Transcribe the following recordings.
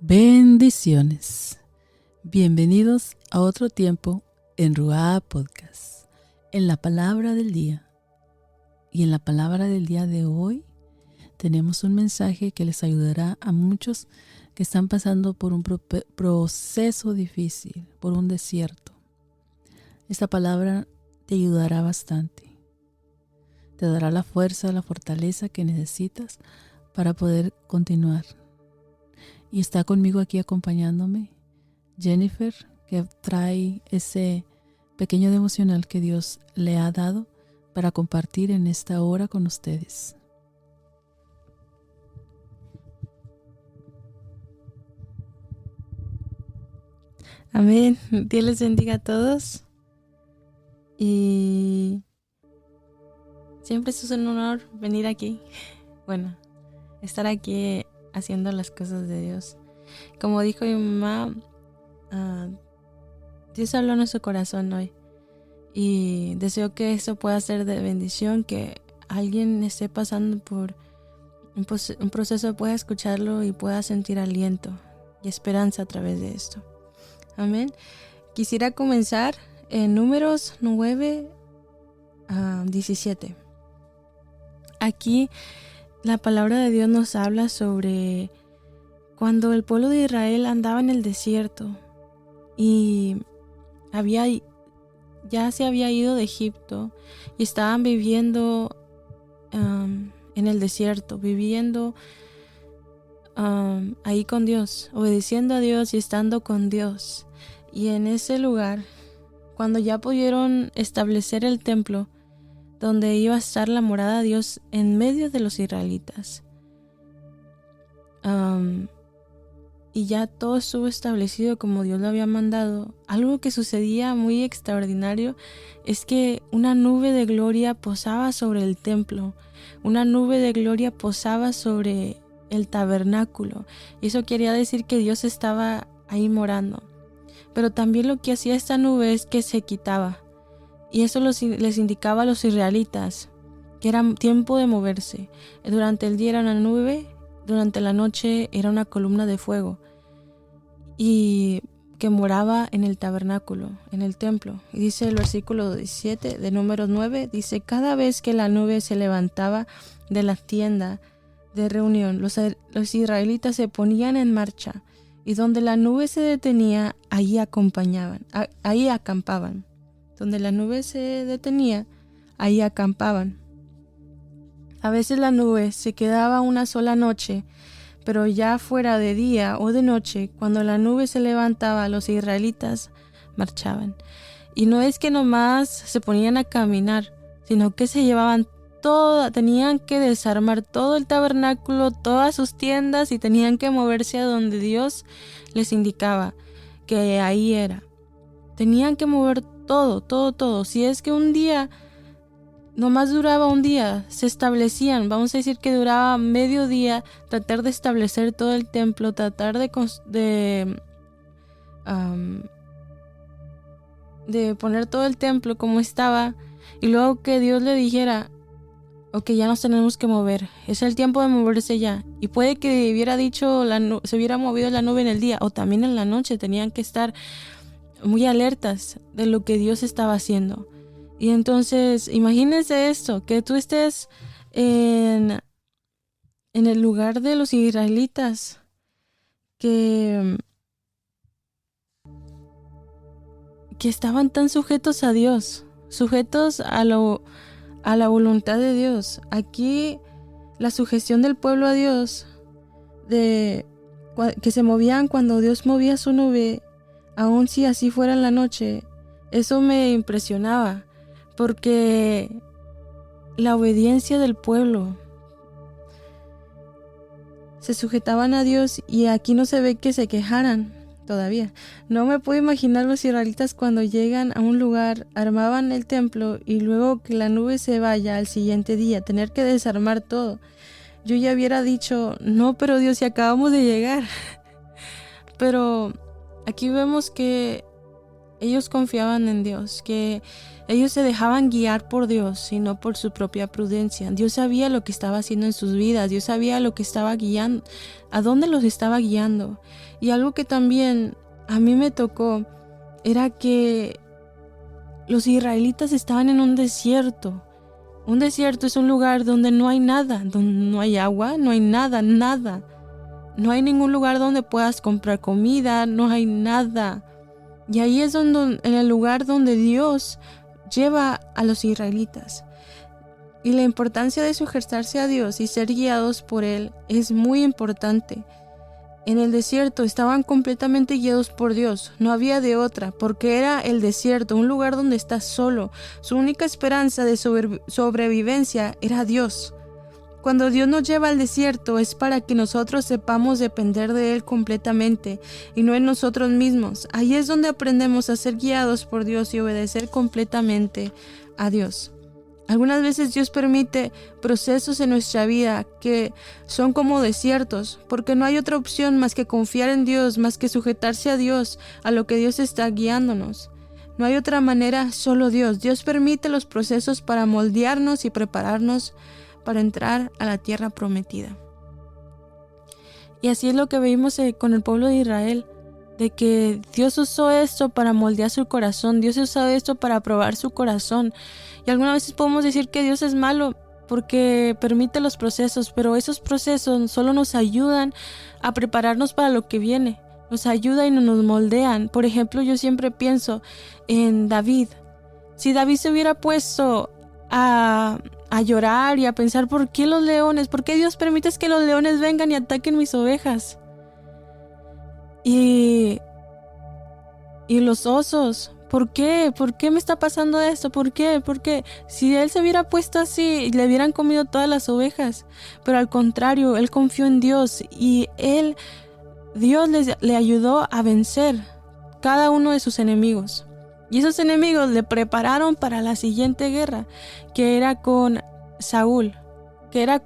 Bendiciones. Bienvenidos a otro tiempo en Ruá Podcast, en la palabra del día. Y en la palabra del día de hoy tenemos un mensaje que les ayudará a muchos que están pasando por un proceso difícil, por un desierto. Esta palabra te ayudará bastante. Te dará la fuerza, la fortaleza que necesitas para poder continuar. Y está conmigo aquí acompañándome Jennifer, que trae ese pequeño devocional que Dios le ha dado para compartir en esta hora con ustedes. Amén. Dios les bendiga a todos. Y siempre es un honor venir aquí. Bueno, estar aquí haciendo las cosas de Dios. Como dijo mi mamá, Dios habló en nuestro corazón hoy. Y deseo que eso pueda ser de bendición, que alguien esté pasando por un proceso, pueda escucharlo y pueda sentir aliento y esperanza a través de esto. Amén. Quisiera comenzar en Números 9:17. Aquí la palabra de Dios nos habla sobre cuando el pueblo de Israel andaba en el desierto y ya se había ido de Egipto y estaban viviendo en el desierto, viviendo ahí con Dios, obedeciendo a Dios y estando con Dios. Y en ese lugar, cuando ya pudieron establecer el templo donde iba a estar la morada de Dios en medio de los israelitas, y ya todo estuvo establecido como Dios lo había mandado, algo que sucedía muy extraordinario es que una nube de gloria posaba sobre el templo, una nube de gloria posaba sobre el tabernáculo, y eso quería decir que Dios estaba ahí morando. Pero también lo que hacía esta nube es que se quitaba, y eso les indicaba a los israelitas que era tiempo de moverse. Durante el día era una nube, durante la noche era una columna de fuego, y que moraba en el tabernáculo, en el templo. Y dice el versículo 17 de Números 9, dice: cada vez que la nube se levantaba de la tienda de reunión, los israelitas se ponían en marcha, y donde la nube se detenía, ahí acampaban. Donde la nube se detenía, ahí acampaban. A veces la nube se quedaba una sola noche, pero ya fuera de día o de noche, cuando la nube se levantaba, los israelitas marchaban. Y no es que nomás se ponían a caminar, sino que se llevaban tenían que desarmar todo el tabernáculo, todas sus tiendas, y tenían que moverse a donde Dios les indicaba que ahí era. Tenían que mover todo. Si es que un día nomás duraba un día, se establecían, vamos a decir que duraba medio día, tratar de establecer todo el templo, tratar de poner todo el templo como estaba, y luego que Dios le dijera: ok, ya nos tenemos que mover, es el tiempo de moverse ya. Y puede que hubiera dicho, se hubiera movido la nube en el día o también en la noche. Tenían que estar muy alertas de lo que Dios estaba haciendo. Y entonces, imagínense esto, que tú estés en el lugar de los israelitas, que estaban tan sujetos a Dios, sujetos a la voluntad de Dios. Aquí la sujeción del pueblo a Dios, que se movían cuando Dios movía su nube, aun si así fuera en la noche, eso me impresionaba, porque la obediencia del pueblo, se sujetaban a Dios, y aquí no se ve que se quejaran todavía. No me puedo imaginar los israelitas cuando llegan a un lugar, armaban el templo, y luego que la nube se vaya al siguiente día, tener que desarmar todo. Yo ya hubiera dicho: no, pero Dios, si acabamos de llegar. Pero aquí vemos que ellos confiaban en Dios, que ellos se dejaban guiar por Dios y no por su propia prudencia. Dios sabía lo que estaba haciendo en sus vidas, Dios sabía lo que estaba guiando, a dónde los estaba guiando. Y algo que también a mí me tocó era que los israelitas estaban en un desierto. Un desierto es un lugar donde no hay nada, donde no hay agua, no hay nada. No hay ningún lugar donde puedas comprar comida, no hay nada. Y ahí es en el lugar donde Dios lleva a los israelitas. Y la importancia de sujetarse a Dios y ser guiados por Él es muy importante. En el desierto estaban completamente guiados por Dios, no había de otra, porque era el desierto, un lugar donde estás solo. Su única esperanza de sobrevivencia era Dios. Cuando Dios nos lleva al desierto es para que nosotros sepamos depender de Él completamente y no en nosotros mismos. Ahí es donde aprendemos a ser guiados por Dios y obedecer completamente a Dios. Algunas veces Dios permite procesos en nuestra vida que son como desiertos, porque no hay otra opción más que confiar en Dios, más que sujetarse a Dios, a lo que Dios está guiándonos. No hay otra manera, solo Dios. Dios permite los procesos para moldearnos y prepararnos para entrar a la tierra prometida. Y así es lo que vimos con el pueblo de Israel, de que Dios usó esto para moldear su corazón, Dios usó esto para probar su corazón. Y algunas veces podemos decir que Dios es malo porque permite los procesos, pero esos procesos solo nos ayudan a prepararnos para lo que viene, nos ayudan y nos moldean. Por ejemplo, yo siempre pienso en David. Si David se hubiera puesto a llorar y a pensar, ¿por qué los leones? ¿Por qué Dios permite que los leones vengan y ataquen mis ovejas? Y los osos, ¿por qué? ¿Por qué me está pasando esto? ¿Por qué? Porque si él se hubiera puesto así, le hubieran comido todas las ovejas. Pero al contrario, él confió en Dios y Dios le ayudó a vencer cada uno de sus enemigos. Y esos enemigos le prepararon para la siguiente guerra, que era con Saúl, que era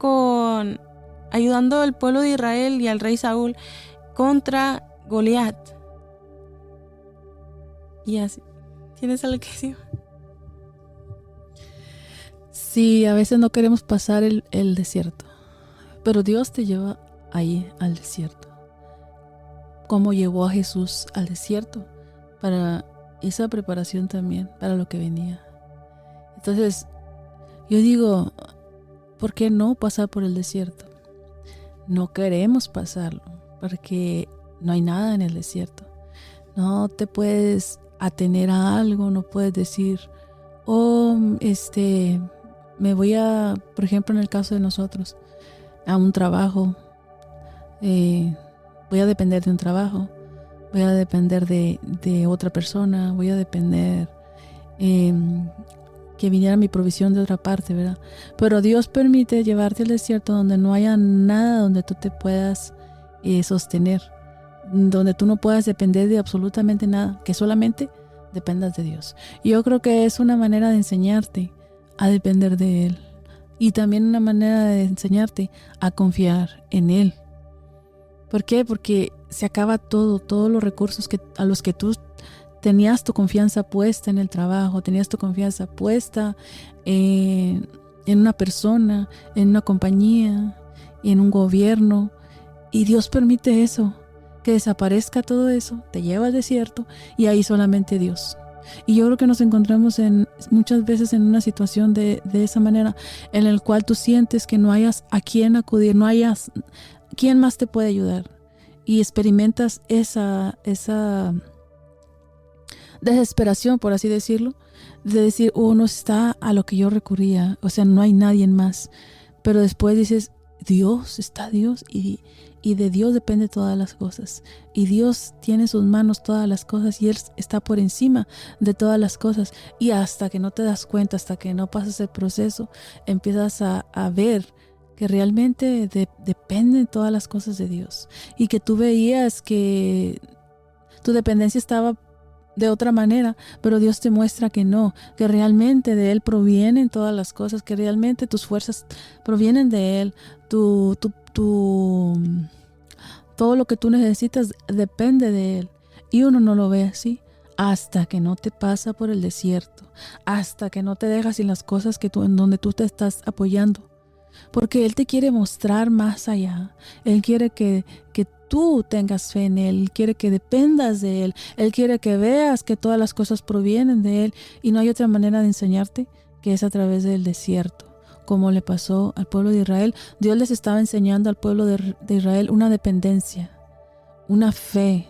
ayudando al pueblo de Israel y al rey Saúl contra Goliat. Y así. ¿Tienes algo que decir? Sí, a veces no queremos pasar el desierto, pero Dios te lleva ahí al desierto. Como llevó a Jesús al desierto para esa preparación también, para lo que venía. Entonces, yo digo, ¿por qué no pasar por el desierto? No queremos pasarlo, porque no hay nada en el desierto. No te puedes atener a algo, no puedes decir, me voy por ejemplo, en el caso de nosotros, a un trabajo, voy a depender de un trabajo, voy a depender de otra persona, voy a depender que viniera mi provisión de otra parte, ¿verdad? Pero Dios permite llevarte al desierto donde no haya nada donde tú te puedas sostener, donde tú no puedas depender de absolutamente nada, que solamente dependas de Dios. Y yo creo que es una manera de enseñarte a depender de Él y también una manera de enseñarte a confiar en Él. ¿Por qué? Porque se acaba todos los recursos a los que tú tenías tu confianza puesta en el trabajo, tenías tu confianza puesta en una persona, en una compañía, en un gobierno. Y Dios permite eso, que desaparezca todo eso, te lleva al desierto y ahí solamente Dios. Y yo creo que nos encontramos muchas veces en una situación de esa manera, en el cual tú sientes que no hayas a quién acudir, no hayas quién más te puede ayudar. Y experimentas esa desesperación, por así decirlo, de decir, no está a lo que yo recurría, o sea, no hay nadie más. Pero después dices, Dios, está Dios y de Dios depende todas las cosas. Y Dios tiene en sus manos todas las cosas y Él está por encima de todas las cosas. Y hasta que no te das cuenta, hasta que no pasas el proceso, empiezas a ver que realmente dependen todas las cosas de Dios. Y que tú veías que tu dependencia estaba de otra manera, pero Dios te muestra que no, que realmente de Él provienen todas las cosas, que realmente tus fuerzas provienen de Él, todo lo que tú necesitas depende de Él. Y uno no lo ve así, hasta que no te pasa por el desierto, hasta que no te dejas sin las cosas en donde tú te estás apoyando. Porque Él te quiere mostrar más allá. Él quiere que tú tengas fe en Él. Él quiere que dependas de Él. Él quiere que veas que todas las cosas provienen de Él. Y no hay otra manera de enseñarte que es a través del desierto. Como le pasó al pueblo de Israel. Dios les estaba enseñando al pueblo de Israel una dependencia, una fe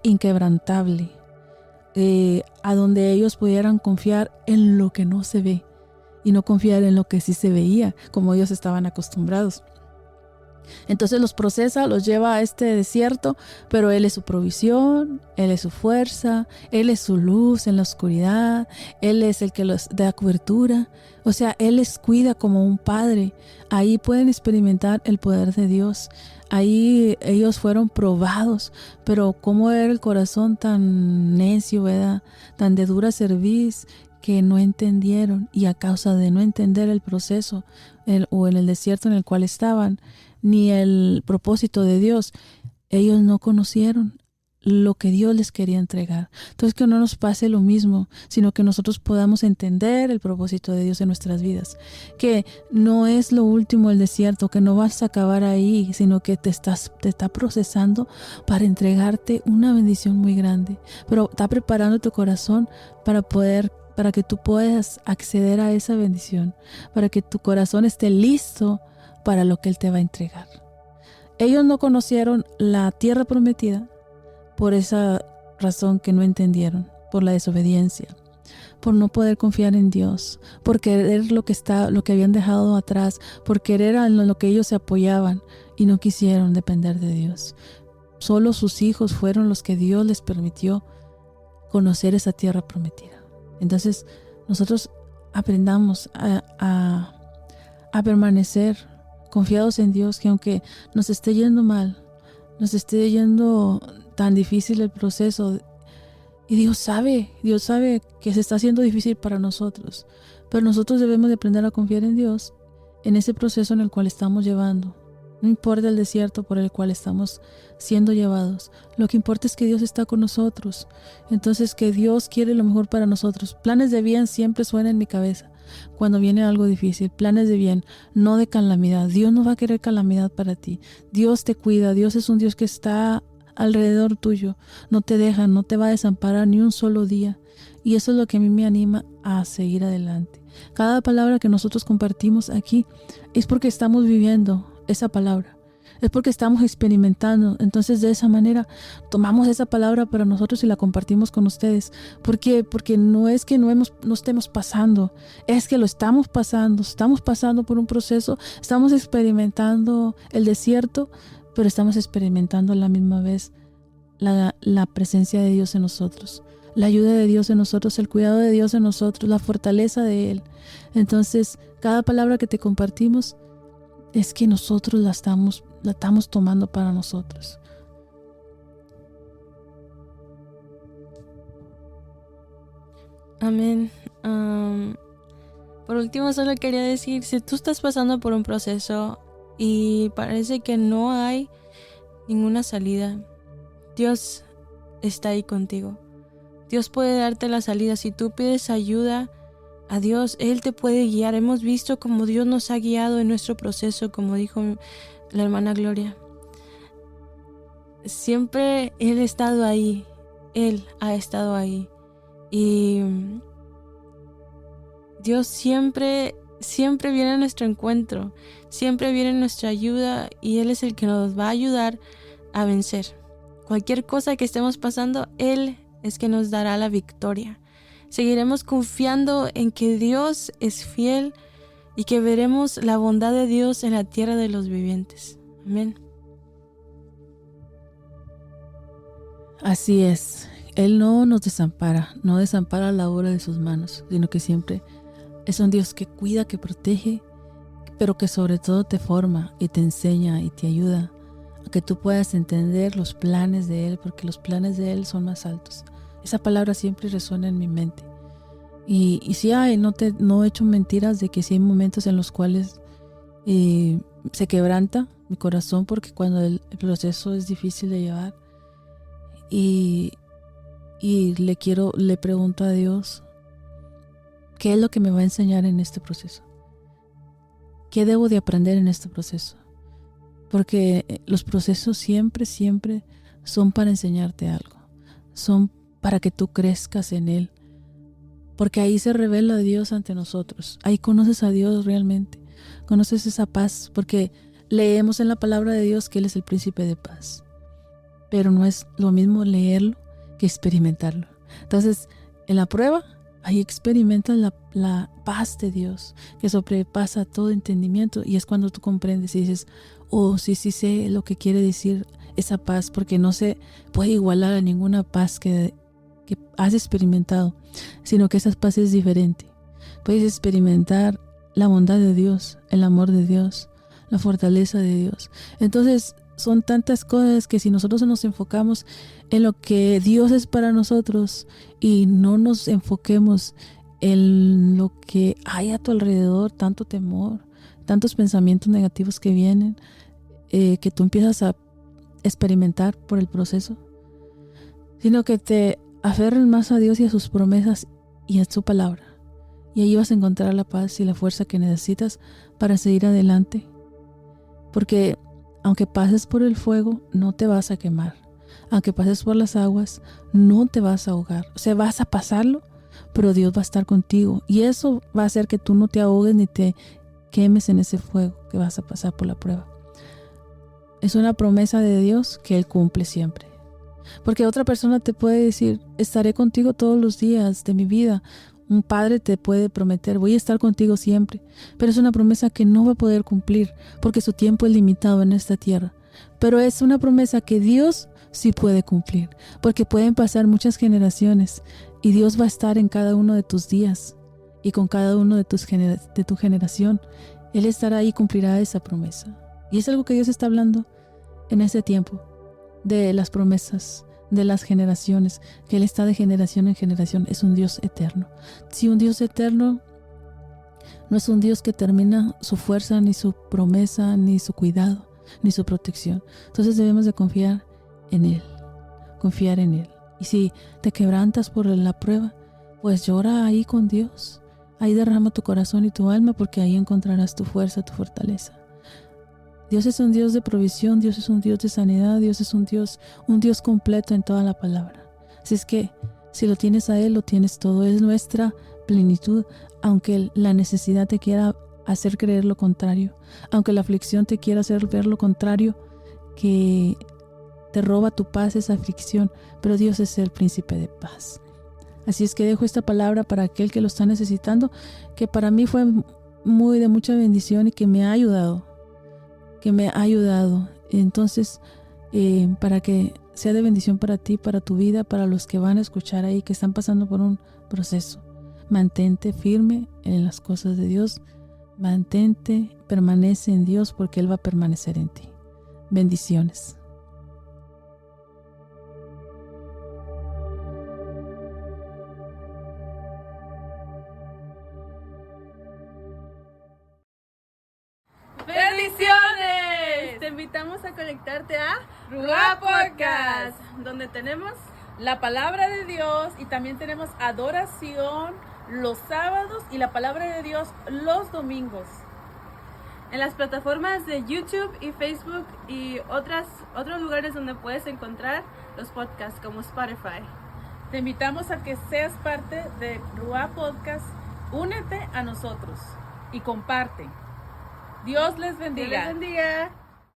inquebrantable. A donde ellos pudieran confiar en lo que no se ve y no confiar en lo que sí se veía, como ellos estaban acostumbrados. Entonces los procesa, los lleva a este desierto, pero Él es su provisión, Él es su fuerza, Él es su luz en la oscuridad, Él es el que los da cobertura. O sea, Él les cuida como un padre. Ahí pueden experimentar el poder de Dios. Ahí ellos fueron probados, pero cómo era el corazón tan necio, ¿verdad? Tan de dura cerviz, que no entendieron, y a causa de no entender el proceso o en el desierto en el cual estaban, ni el propósito de Dios, ellos no conocieron lo que Dios les quería entregar. Entonces, que no nos pase lo mismo, sino que nosotros podamos entender el propósito de Dios en nuestras vidas, que no es lo último el desierto, que no vas a acabar ahí, sino que te está procesando para entregarte una bendición muy grande, pero está preparando tu corazón para que tú puedas acceder a esa bendición, para que tu corazón esté listo para lo que Él te va a entregar. Ellos no conocieron la tierra prometida por esa razón que no entendieron, por la desobediencia, por no poder confiar en Dios, por querer lo que habían dejado atrás, por querer en lo que ellos se apoyaban y no quisieron depender de Dios. Solo sus hijos fueron los que Dios les permitió conocer esa tierra prometida. Entonces nosotros aprendamos a permanecer confiados en Dios, que aunque nos esté yendo mal, nos esté yendo tan difícil el proceso, y Dios sabe que se está haciendo difícil para nosotros, pero nosotros debemos de aprender a confiar en Dios en ese proceso en el cual estamos llevando. No importa el desierto por el cual estamos siendo llevados. Lo que importa es que Dios está con nosotros. Entonces, que Dios quiere lo mejor para nosotros. Planes de bien siempre suenan en mi cabeza cuando viene algo difícil. Planes de bien, no de calamidad. Dios no va a querer calamidad para ti. Dios te cuida. Dios es un Dios que está alrededor tuyo. No te deja, no te va a desamparar ni un solo día. Y eso es lo que a mí me anima a seguir adelante. Cada palabra que nosotros compartimos aquí es porque estamos viviendo esa palabra, es porque estamos experimentando. Entonces, de esa manera tomamos esa palabra para nosotros y la compartimos con ustedes. ¿Por qué? Porque no es que no estemos pasando, es que lo estamos pasando por un proceso, estamos experimentando el desierto, pero estamos experimentando a la misma vez la presencia de Dios en nosotros, la ayuda de Dios en nosotros, el cuidado de Dios en nosotros, la fortaleza de Él. Entonces, cada palabra que te compartimos es que nosotros la estamos tomando para nosotros. Amén. Por último, solo quería decir, si tú estás pasando por un proceso y parece que no hay ninguna salida, Dios está ahí contigo. Dios puede darte la salida. Si tú pides ayuda a Dios, Él te puede guiar. Hemos visto cómo Dios nos ha guiado en nuestro proceso, como dijo la hermana Gloria. Siempre Él ha estado ahí. Él ha estado ahí. Y Dios siempre viene a nuestro encuentro. Siempre viene en nuestra ayuda y Él es el que nos va a ayudar a vencer. Cualquier cosa que estemos pasando, Él es que nos dará la victoria. Seguiremos confiando en que Dios es fiel y que veremos la bondad de Dios en la tierra de los vivientes. Amén. Así es. Él no nos desampara, no desampara la obra de sus manos, sino que siempre es un Dios que cuida, que protege, pero que sobre todo te forma y te enseña y te ayuda a que tú puedas entender los planes de Él, porque los planes de Él son más altos. Esa palabra siempre resuena en mi mente. Y sí no he hecho mentiras de que sí hay momentos en los cuales se quebranta mi corazón, porque cuando el proceso es difícil de llevar y y le pregunto a Dios, ¿qué es lo que me va a enseñar en este proceso? ¿Qué debo de aprender en este proceso? Porque los procesos siempre son para enseñarte algo. Son para que tú crezcas en Él. Porque ahí se revela Dios ante nosotros. Ahí conoces a Dios realmente. Conoces esa paz. Porque leemos en la palabra de Dios que Él es el príncipe de paz. Pero no es lo mismo leerlo que experimentarlo. Entonces, en la prueba, ahí experimentas la paz de Dios, que sobrepasa todo entendimiento. Y es cuando tú comprendes y dices, oh, sí sé lo que quiere decir esa paz, porque no se puede igualar a ninguna paz que has experimentado, sino que esa paz es diferente. Puedes experimentar la bondad de Dios, el amor de Dios, la fortaleza de Dios. Entonces, son tantas cosas que si nosotros nos enfocamos en lo que Dios es para nosotros y no nos enfoquemos en lo que hay a tu alrededor, tanto temor, tantos pensamientos negativos que vienen, que tú empiezas a experimentar por el proceso, sino que te aferren más a Dios y a sus promesas y a su palabra. Y ahí vas a encontrar la paz y la fuerza que necesitas para seguir adelante. Porque aunque pases por el fuego, no te vas a quemar. Aunque pases por las aguas, no te vas a ahogar. O sea, vas a pasarlo, pero Dios va a estar contigo. Y eso va a hacer que tú no te ahogues ni te quemes en ese fuego que vas a pasar por la prueba. Es una promesa de Dios que Él cumple siempre. Porque otra persona te puede decir, estaré contigo todos los días de mi vida. Un padre te puede prometer, voy a estar contigo siempre. Pero es una promesa que no va a poder cumplir porque su tiempo es limitado en esta tierra. Pero es una promesa que Dios sí puede cumplir. Porque pueden pasar muchas generaciones y Dios va a estar en cada uno de tus días y con cada uno de tu generación. Él estará ahí y cumplirá esa promesa. Y es algo que Dios está hablando en este tiempo, de las promesas, de las generaciones, que Él está de generación en generación. Es un Dios eterno. Si un Dios eterno no es un Dios que termina su fuerza, ni su promesa, ni su cuidado, ni su protección. Entonces debemos de confiar en Él, confiar en Él. Y si te quebrantas por la prueba, pues llora ahí con Dios. Ahí derrama tu corazón y tu alma, porque ahí encontrarás tu fuerza, tu fortaleza. Dios es un Dios de provisión, Dios es un Dios de sanidad, Dios es un Dios completo en toda la palabra. Así es que si lo tienes a Él, lo tienes todo. Es nuestra plenitud, aunque la necesidad te quiera hacer creer lo contrario, aunque la aflicción te quiera hacer ver lo contrario, que te roba tu paz esa aflicción, pero Dios es el príncipe de paz. Así es que dejo esta palabra para aquel que lo está necesitando, que para mí fue muy de mucha bendición y que me ha ayudado. Entonces, para que sea de bendición para ti, para tu vida, para los que van a escuchar ahí, que están pasando por un proceso. Mantente firme en las cosas de Dios. Permanece en Dios, porque Él va a permanecer en ti. Bendiciones. ¡Bendiciones! Te invitamos a conectarte a Ruá Podcast, donde tenemos la palabra de Dios y también tenemos adoración los sábados y la palabra de Dios los domingos. en las plataformas de YouTube y Facebook y otros lugares donde puedes encontrar los podcasts como Spotify. Te invitamos a que seas parte de Ruá Podcast. Únete a nosotros y comparte. Dios les bendiga. Dios les bendiga.